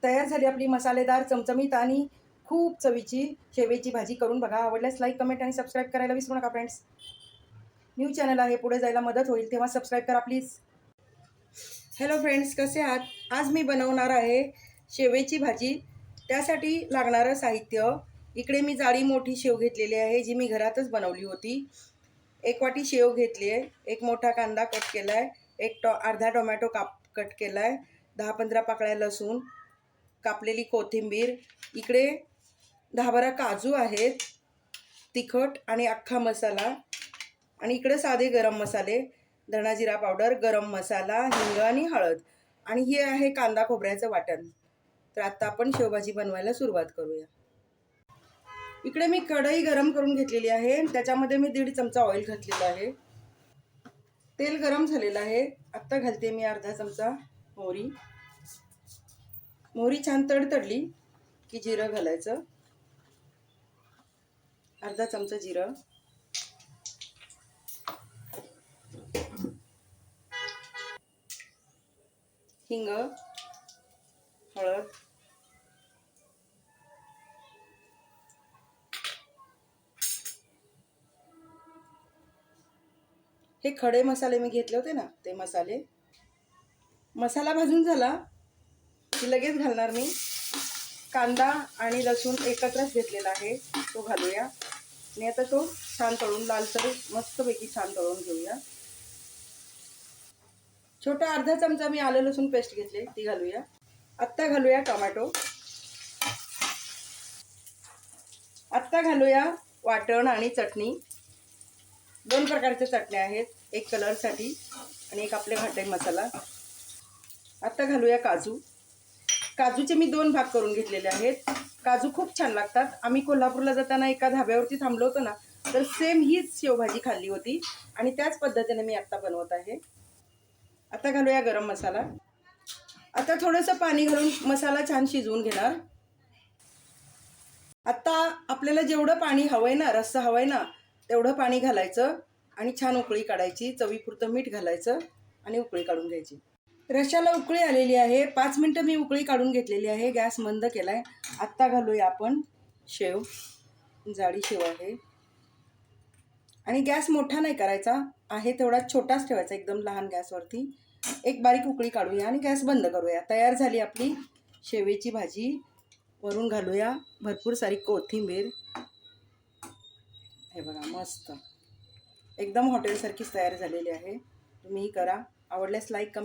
तयार झाली आपली मसालेदार चमचमीत आणि खूप चवीची शेवेची भाजी. करून बघा. आवडल्यास लाईक, कमेंट आणि सबस्क्राईब करायला विसरू नका फ्रेंड्स. न्यू चॅनल आहे, पुढे जायला मदत होईल, तेव्हा सबस्क्राईब करा प्लीज. हॅलो फ्रेंड्स, कसे आहात? आज मी बनवणार आहे शेवेची भाजी. त्यासाठी लागणारं साहित्य, इकडे मी जाडी मोठी शेव घेतलेली आहे, जी मी घरातच बनवली होती. 1 वाटी शेव घेतली आहे, 1 मोठा कांदा कट केला आहे, अर्धा टोमॅटो कट केला आहे, 10-15 पाकळ्या लसूण, कापलेली कोथिंबीर, इकडे 10-12 काजू आहेत, तिखट आणि अख्खा मसाला, आणि इकडे साधे गरम मसाले, धणा जिरा पावडर, गरम मसाला, हिंग आणि हळद, आणि हे आहे कांदा खोबऱ्याचं वाटण. तर आता आपण शेवभाजी बनवायला सुरुवात करूया. इकडे मी कढई गरम करून घेतलेली आहे, त्याच्यामध्ये मी 1.5 चमचा ऑइल घातलेलं आहे. तेल गरम झालेलं आहे. आता घालते मी अर्धा चमचा मोहरी. मोहरी छान तडतडली की जिरं घालायचं, अर्धा चमचा जिरं, हिंग, हळद, हे खडे मसाले मी घेतले होते ना, ते मसाले. मसाला भाजून झाला की लगेच घालणार मी कांदा आणि लसूण एकत्रच घेतलेला आहे, तो घालूया. आणि आता तो छान तळून, लालसर मस्तपैकी छान तळून घेऊया. छोटा अर्धा चमचा मी आलं लसूण पेस्ट घेतले, ती घालूया. आत्ता घालूया टोमॅटो. आत्ता घालूया वाटण आणि चटणी. 2 प्रकारच्या चटण्या आहेत, एक कलरसाठी आणि एक आपले घाटे मसाला. आता घालूया काजू. काजूचे मी 2 भाग करून घेतलेले आहेत. काजू खूप छान लागतात. आम्ही कोल्हापूरला जाताना एका धाब्यावरती थांबलो होतो ना, तर सेम हीच शेवभाजी खाल्ली होती आणि त्याच पद्धतीने मी आत्ता बनवत आहे. आता घालूया गरम मसाला. आता थोडंसं पाणी घालून मसाला छान शिजवून घेणार. आता आपल्याला जेवढं पाणी हवंय ना, रस्सा हवंय ना, तेवढं पाणी घालायचं आणि छान उकळी काढायची. चवीपुरतं मीठ घालायचं आणि उकळी काढून घ्यायची. रश्श्याला उकळी आलेली आहे. 5 मिनटं मी उकळी काढून घेतलेली आहे. गॅस मंद केलाय. आत्ता घालूया आपण शेव. जाडी शेव आहे आणि गॅस मोठा नाही करायचा आहे, तेवढा छोटाच ठेवायचा, एकदम लहान गॅसवरती. एक बारीक उकळी काढूया आणि गॅस बंद करूया. तयार झाली आपली शेवेची भाजी. वरून घालूया भरपूर सारी कोथिंबीर. हे बघा, मस्त एकदम हॉटेलसारखीच तयार झालेली आहे. तुम्हीही करा. आवडल्यास लाईक, कमेंट